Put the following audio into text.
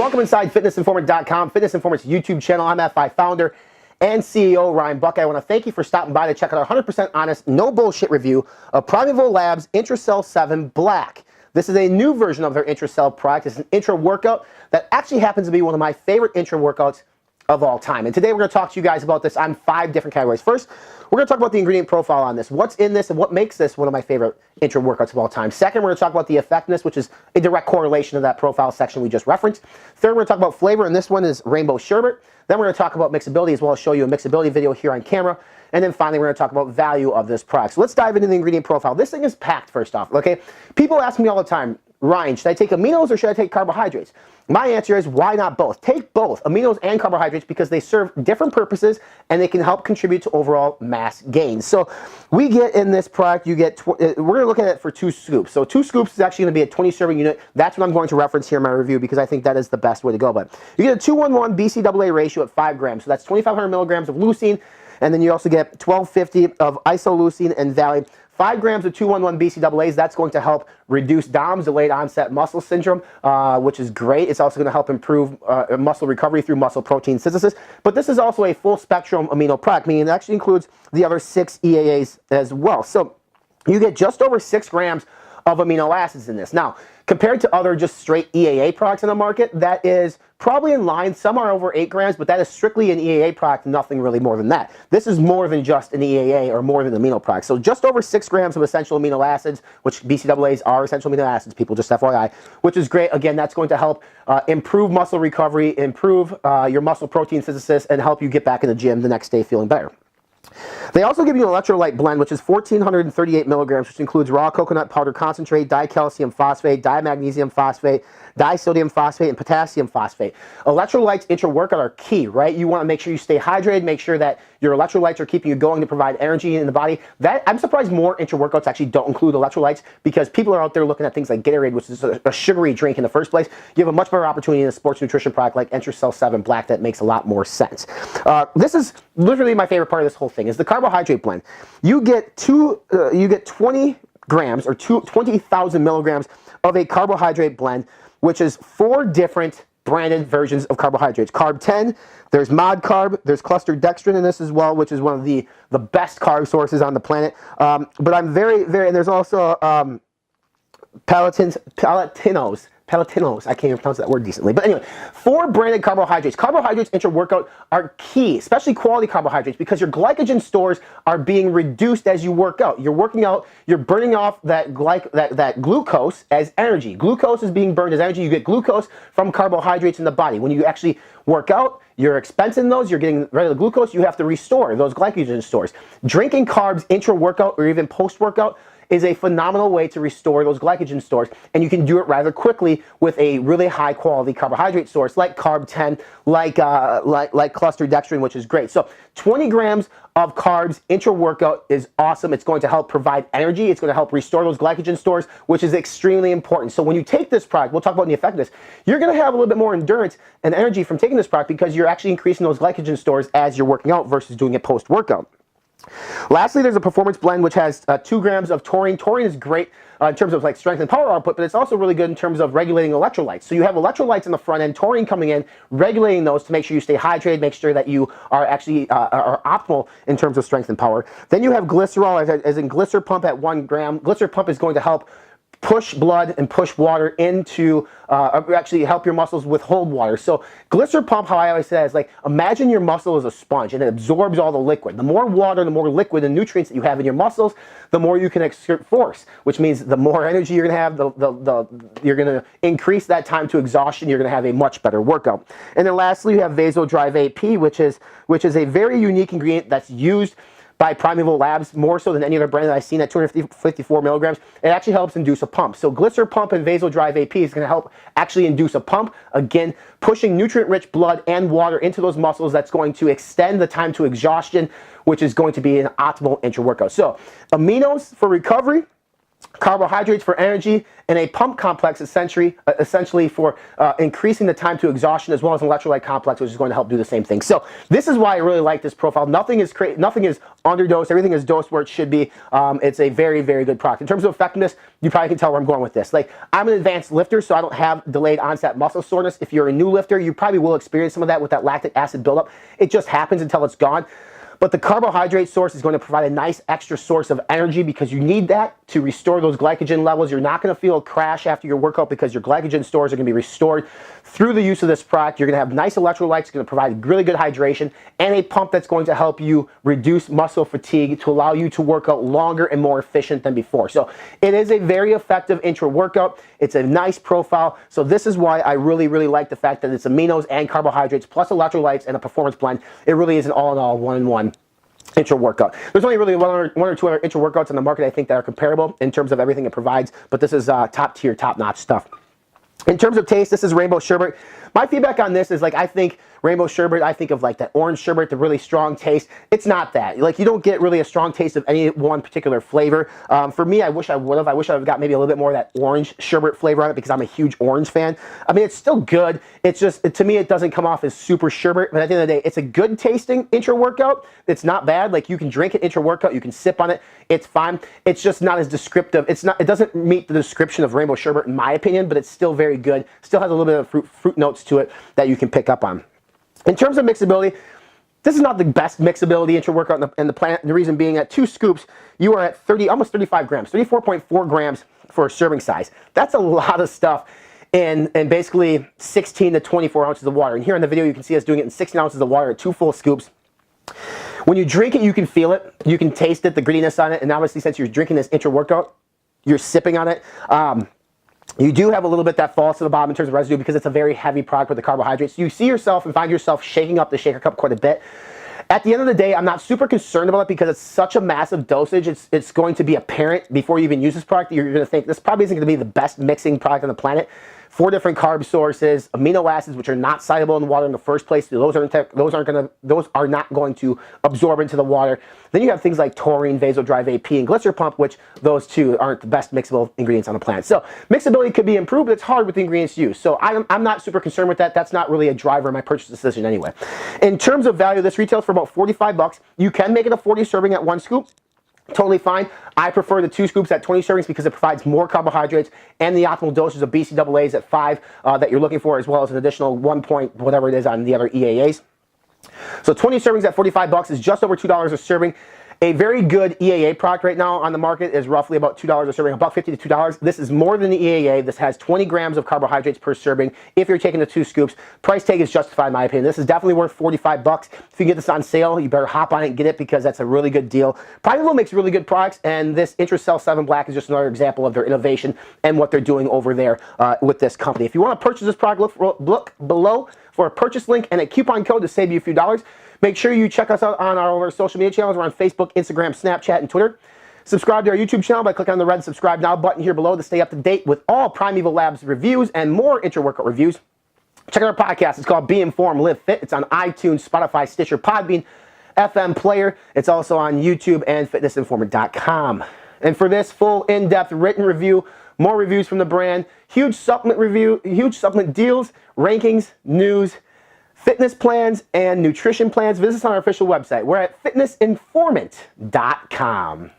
welcome inside fitnessinformant.com, Fitness Informant's YouTube channel. I'm F5 founder and CEO Ryan Buckeye. I want to thank you for stopping by to check out our 100% honest, no bullshit review of Primeval Labs Intracell 7 Black. This is a new version of their Intracell product. It's an intra-workout that actually happens to be one of my favorite intra-workouts of all time. And today we're going to talk to you guys about this on 5 different categories. First, we're going to talk about the ingredient profile on this. What's in this and what makes this one of my favorite intra-workouts of all time. Second, we're going to talk about the effectiveness, which is a direct correlation to that profile section we just referenced. Third, we're going to talk about flavor, and this one is rainbow sherbet. Then we're going to talk about mixability as well as show you a mixability video here on camera. And then finally, we're going to talk about value of this product. So let's dive into the ingredient profile. This thing is packed, first off, okay? People ask me all the time, Ryan, should I take aminos or should I take carbohydrates? My answer is, why not both? Take both, aminos and carbohydrates, because they serve different purposes and they can help contribute to overall mass gains. So we get in this product, you get, we're going to look at it for 2 scoops. So 2 scoops is actually going to be a 20 serving unit. That's what I'm going to reference here in my review because I think that is the best way to go. But you get a 2:1:1 BCAA ratio at 5 grams. So that's 2,500 milligrams of leucine. And then you also get 1,250 of isoleucine and Valley. 5 grams of 2:1:1 BCAAs, that's going to help reduce DOMS, delayed onset muscle syndrome, which is great. It's also going to help improve muscle recovery through muscle protein synthesis. But this is also a full spectrum amino product, meaning it actually includes the other 6 EAAs as well. So you get just over 6 grams of amino acids in this. Now, compared to other just straight EAA products in the market, that is probably in line. Some are over 8 grams, but that is strictly an EAA product, nothing really more than that. This is more than just an EAA or more than an amino product. So just over 6 grams of essential amino acids, which BCAAs are essential amino acids, people, just FYI, which is great. Again, that's going to help improve muscle recovery, improve your muscle protein synthesis, and help you get back in the gym the next day feeling better. They also give you an electrolyte blend, which is 1,438 milligrams, which includes raw coconut powder concentrate, dicalcium phosphate, dimagnesium phosphate, disodium phosphate, and potassium phosphate. Electrolytes intra-workout are key, right? You want to make sure you stay hydrated, make sure that your electrolytes are keeping you going to provide energy in the body. I'm surprised more intra-workouts actually don't include electrolytes because people are out there looking at things like Gatorade, which is a sugary drink in the first place. You have a much better opportunity in a sports nutrition product like Intracell 7 Black that makes a lot more sense. This is literally my favorite part of this whole thing is the carbohydrate blend. You get 20 grams or 20,000 milligrams of a carbohydrate blend, which is 4 different branded versions of carbohydrates. Carb 10, there's mod carb, there's clustered dextrin in this as well, which is one of the best carb sources on the planet. But I'm very, and there's also palatinos. I can't even pronounce that word decently. But anyway, 4 branded carbohydrates. Carbohydrates intra-workout are key, especially quality carbohydrates, because your glycogen stores are being reduced as you work out. You're working out, you're burning off that glucose as energy. Glucose is being burned as energy. You get glucose from carbohydrates in the body. When you actually work out, you're expensing those, you're getting rid of the glucose, you have to restore those glycogen stores. Drinking carbs intra-workout or even post-workout is a phenomenal way to restore those glycogen stores, and you can do it rather quickly with a really high quality carbohydrate source like Carb 10, like clustered dextrin, which is great. So 20 grams of carbs intra-workout is awesome. It's going to help provide energy. It's going to help restore those glycogen stores, which is extremely important. So when you take this product, we'll talk about the effectiveness, you're going to have a little bit more endurance and energy from taking this product because you're actually increasing those glycogen stores as you're working out versus doing it post-workout. Lastly, there's a performance blend which has 2 grams of taurine. Taurine is great in terms of like strength and power output, but it's also really good in terms of regulating electrolytes. So you have electrolytes in the front end, taurine coming in, regulating those to make sure you stay hydrated, make sure that you are actually are optimal in terms of strength and power. Then you have glycerol, as in Glycer Pump at 1 gram. Glycer Pump is going to help push blood and push water into, actually help your muscles withhold water. So Glycer Pump, how I always say, is like, imagine your muscle is a sponge and it absorbs all the liquid. The more water, the more liquid and nutrients that you have in your muscles, the more you can exert force, which means the more energy you're gonna have, you're gonna increase that time to exhaustion, you're gonna have a much better workout. And then lastly, you have ZeroDrive AP, which is a very unique ingredient that's used by Primeval Labs, more so than any other brand that I've seen at 254 milligrams. It actually helps induce a pump. So Glycer Pump and ZeroDrive AP is going to help actually induce a pump, again, pushing nutrient-rich blood and water into those muscles. That's going to extend the time to exhaustion, which is going to be an optimal intra-workout. So aminos for recovery, carbohydrates for energy, and a pump complex essentially for increasing the time to exhaustion, as well as an electrolyte complex, which is going to help do the same thing. So this is why I really like this profile. Nothing is underdosed. Everything is dosed where it should be. It's a very, very good product. In terms of effectiveness, you probably can tell where I'm going with this. Like, I'm an advanced lifter, so I don't have delayed onset muscle soreness. If you're a new lifter, you probably will experience some of that with that lactic acid buildup. It just happens until it's gone. But the carbohydrate source is going to provide a nice extra source of energy, because you need that to restore those glycogen levels. You're not going to feel a crash after your workout because your glycogen stores are going to be restored through the use of this product. You're going to have nice electrolytes. It's going to provide really good hydration, and a pump that's going to help you reduce muscle fatigue to allow you to work out longer and more efficient than before. So it is a very effective intra-workout. It's a nice profile. So this is why I really, really like the fact that it's aminos and carbohydrates plus electrolytes and a performance blend. It really is an all-in-all, one-in-one intra-workout. There's only really one or two other intra-workouts on the market, I think, that are comparable in terms of everything it provides, but this is top-tier, top-notch stuff. In terms of taste, this is rainbow sherbet. My feedback on this is, like, I think rainbow sherbet, I think of like that orange sherbet, the really strong taste. It's not that. Like, you don't get really a strong taste of any one particular flavor. For me, I wish I would have. I wish I would have got maybe a little bit more of that orange sherbet flavor on it, because I'm a huge orange fan. I mean, it's still good. It's just, to me, it doesn't come off as super sherbet, but at the end of the day, it's a good tasting intra-workout. It's not bad. Like, you can drink it intra-workout, you can sip on it. It's fine. It's just not as descriptive. It doesn't meet the description of rainbow sherbet, in my opinion, but it's still very good. Still has a little bit of fruit notes to it that you can pick up on. In terms of mixability, this is not the best mixability intra-workout in the planet. The reason being, at 2 scoops, you are at almost 35 grams, 34.4 grams for a serving size. That's a lot of stuff in basically 16 to 24 ounces of water. And here in the video, you can see us doing it in 16 ounces of water at 2 full scoops. When you drink it, you can feel it. You can taste it, the grittiness on it. And obviously, since you're drinking this intra-workout, you're sipping on it. You do have a little bit that falls to the bottom in terms of residue, because it's a very heavy product with the carbohydrates. You see yourself and find yourself shaking up the shaker cup quite a bit. At the end of the day, I'm not super concerned about it, because it's such a massive dosage. It's going to be apparent before you even use this product. You're going to think this probably isn't going to be the best mixing product on the planet. 4 different carb sources, amino acids, which are not soluble in water in the first place. Those are not going to absorb into the water. Then you have things like taurine, ZeroDrive AP, and glycer pump, which those two aren't the best mixable ingredients on the planet. So mixability could be improved, but it's hard with the ingredients used. So I'm not super concerned with that. That's not really a driver in my purchase decision anyway. In terms of value, this retails for about 45 bucks. You can make it a 40 serving at 1 scoop. Totally fine. I prefer the 2 scoops at 20 servings, because it provides more carbohydrates and the optimal doses of BCAAs at 5 that you're looking for, as well as an additional 1 point whatever it is on the other EAAs. So 20 servings at 45 bucks is just over $2 a serving. A very good EAA product right now on the market is roughly about $2 a serving, $1.50 to $2. This is more than the EAA. This has 20 grams of carbohydrates per serving if you're taking the 2 scoops. Price tag is justified in my opinion. This is definitely worth 45 bucks. If you get this on sale, you better hop on it and get it, because that's a really good deal. Primeval makes really good products, and this Intracell 7 Black is just another example of their innovation and what they're doing over there with this company. If you want to purchase this product, look below for a purchase link and a coupon code to save you a few dollars. Make sure you check us out on our social media channels. We're on Facebook, Instagram, Snapchat, and Twitter. Subscribe to our YouTube channel by clicking on the red subscribe now button here below to stay up to date with all Primeval Labs reviews and more intra-workout reviews. Check out our podcast. It's called Be Informed, Live Fit. It's on iTunes, Spotify, Stitcher, Podbean, FM Player. It's also on YouTube and fitnessinformant.com. And for this full in-depth written review, more reviews from the brand, huge supplement review, huge supplement deals, rankings, news, fitness plans, and nutrition plans, visit us on our official website. We're at fitnessinformant.com.